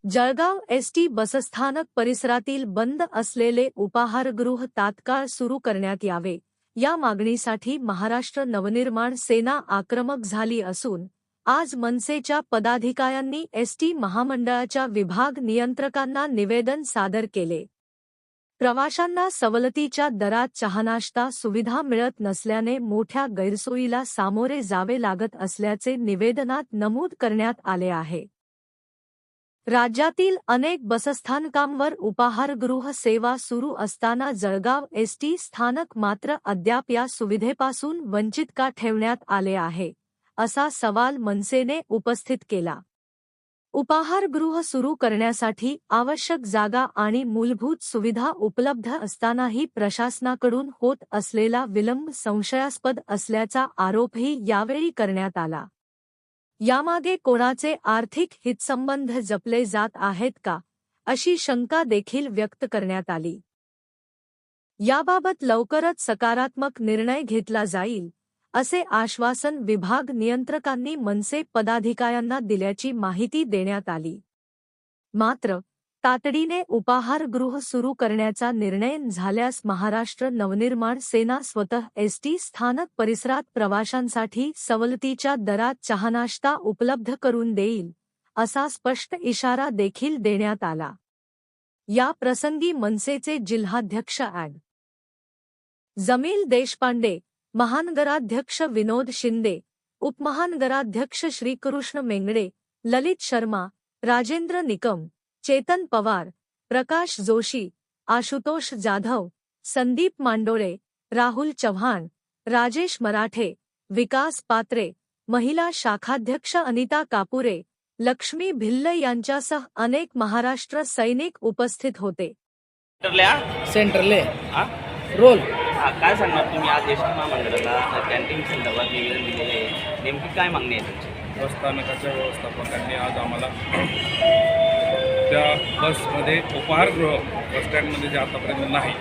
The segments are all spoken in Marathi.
जळगाव एसटी बसस्थानक परिसरातील बंद असलेले उपाहारगृह तात्काळ सुरू करण्यात यावे, या मागणीसाठी महाराष्ट्र नवनिर्माण सेना आक्रमक झाली असून आज मनसेच्या पदाधिकाऱ्यांनी एसटी महामंडळाच्या विभाग नियंत्रकांना निवेदन सादर केले। प्रवाशांना सवलतीच्या दरात चहानाश्ता सुविधा मिळत नसल्याने मोठ्या गैरसोयीला सामोरे जावे लागत असल्याचे निवेदनात नमूद करण्यात आले आहे। राज्यातील अनेक बसस्थानकांवर उपाहारगृह सेवा सुरू असताना जळगाव एसटी स्थानक मात्र अद्याप या सुविधेपासून वंचित का ठेवण्यात आले आहे, असा सवाल मनसेने उपस्थित केला। उपाहारगृह सुरू करण्यासाठी आवश्यक जागा आणि मूलभूत सुविधा उपलब्ध असतानाही प्रशासनाकडून होत असलेला विलंब संशयास्पद असल्याचा आरोपही यावेळी करण्यात आला। यामागे कोणाचे आर्थिक हितसंबंध जपले जात आहेत का, अशी शंका देखील व्यक्त करण्यात आली। याबाबत लवकरच सकारात्मक निर्णय घेतला जाईल, असे आश्वासन विभाग नियंत्रकांनी मनसे पदाधिकाऱ्यांना दिल्याची माहिती देण्यात आली। मात्र तातडीने उपाहारगृह सुरू करण्याचा निर्णय झाल्यास महाराष्ट्र नवनिर्माण सेना स्वतः एसटी स्थानक परिसरात प्रवाशांसाठी सवलतीच्या दरात चहानाश्ता उपलब्ध करून देईल, असा स्पष्ट इशारा देखील देण्यात आला। या प्रसंगी मनसेचे जिल्हाध्यक्ष ॲड. जमील देशपांडे, महानगराध्यक्ष विनोद शिंदे, उपमहानगराध्यक्ष श्रीकृष्ण मेंगडे, ललित शर्मा, राजेंद्र निकम, चेतन पवार, प्रकाश जोशी, आशुतोष जाधव, संदीप मांडोळे, राहुल चव्हाण, राजेश मराठे, विकास पात्रे, महिला शाखाध्यक्ष अनिता कापुरे, लक्ष्मी भिल्ल यांच्यासह अनेक महाराष्ट्र सैनिक उपस्थित होते। सेंटरले रोल काय सांगणार तुम्ही? आज एसटी महामंडळाला कॅन्टीन संदर्भात निवेदन दिलेले आहे, नेमकी काय मागणी आहे तुमची? बसस्थानकाच्या व्यवस्थापकांनी आज आम्हाला त्या बसमध्ये उपाहारगृह बसस्टँडमध्ये जे आतापर्यंत नाही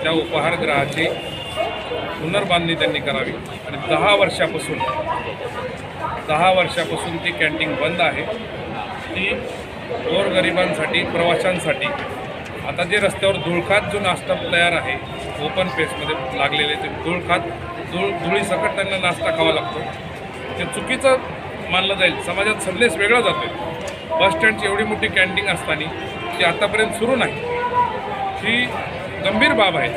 त्या उपाहारगृहाची पुनर्बांधणी त्यांनी करावी आणि 10 वर्षापासून ती कॅन्टीन बंद आहे। ती गोरगरिबांसाठी, प्रवाशांसाठी आता जे रस्त्यावर धुळखात जो नाश्ता तयार आहे ओपन पेसमध्ये लागलेले ते धुळीसकट त्यांना नाश्ता खावा लागतो, ते चुकीचं मानलं जाईल। समाजात संदेश वेगळा जातो। बसस्टँडची एवढी मोठी कॅन्टीन असताना ती आतापर्यंत सुरू नाही, ही गंभीर बाब आहे।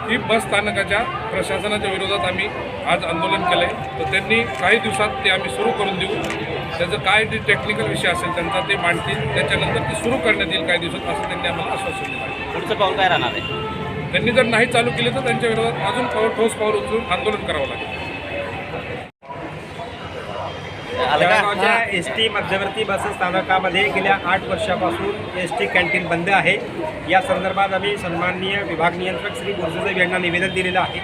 ही बसस्थानकाच्या प्रशासनाच्या विरोधात आम्ही आज आंदोलन केलं आहे, तर त्यांनी काही दिवसात ते आम्ही सुरू करून देऊ। त्याचं काय ते टेक्निकल विषय असेल त्यांचा ते मांडतील, त्याच्यानंतर ते सुरू करण्यात येईल काही दिवसात, असं त्यांनी आम्हाला आश्वासन दिलं आहे। पुढचं पाऊल काय राहणार आहे? त्यांनी जर नाही चालू केले तर त्यांच्या विरोधात अजून ठोस पाऊल उचलून आंदोलन करावं लागेल। जळगावच्या एसटी मध्यवर्ती बसस्थानकामध्ये गेल्या 8 वर्षापासून एसटी कॅन्टीन बंद आहे। या संदर्भात आम्ही सन्माननीय विभाग नियंत्रक श्री गुरुसाहेब यांना निवेदन दिलेलं आहे।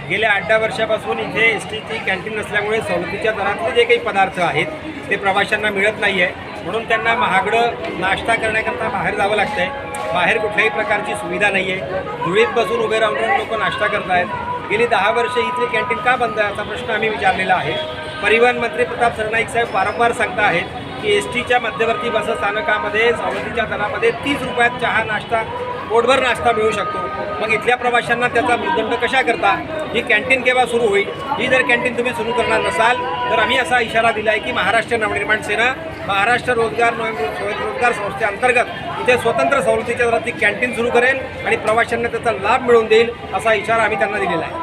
गेल्या 8-10 वर्षापासून इथे एसटीची कॅन्टीन नसल्यामुळे सवलतीच्या दरातले जे काही पदार्थ आहेत ते प्रवाशांना मिळत नाही आहे, म्हणून त्यांना महागडं नाश्ता करण्याकरता बाहेर जावं लागतं आहे। बाहेर कुठल्याही प्रकारची सुविधा नाही आहे, धुळीत बसून उभे राहून लोक नाश्ता करत आहेत। गेली 10 वर्ष इथली कॅन्टीन का बंद आहे असा प्रश्न आम्ही विचारलेला आहे। परिवहन मंत्री प्रताप सरनाईक साहेब वारंवार सांगता आहेत की एसटीच्या मध्यवर्ती बसस्थानकामध्ये सवलतीच्या दरामध्ये 30 रुपयात चहा नाश्ता, पोटभर नाश्ता मिळू शकतो। मग इथल्या प्रवाशांना त्याचा मृदंड कशा करता? ही कॅन्टीन केव्हा सुरू होईल? ही जर कॅन्टीन तुम्ही सुरू करणार नसाल तर आम्ही असा इशारा दिला आहे की महाराष्ट्र नवनिर्माण सेना महाराष्ट्र रोजगार संस्थेअंतर्गत इथे स्वतंत्र सवलतीच्या दरात ती कॅन्टीन सुरू करेल आणि प्रवाशांना त्याचा लाभ मिळवून देईल, असा इशारा आम्ही त्यांना दिलेला आहे।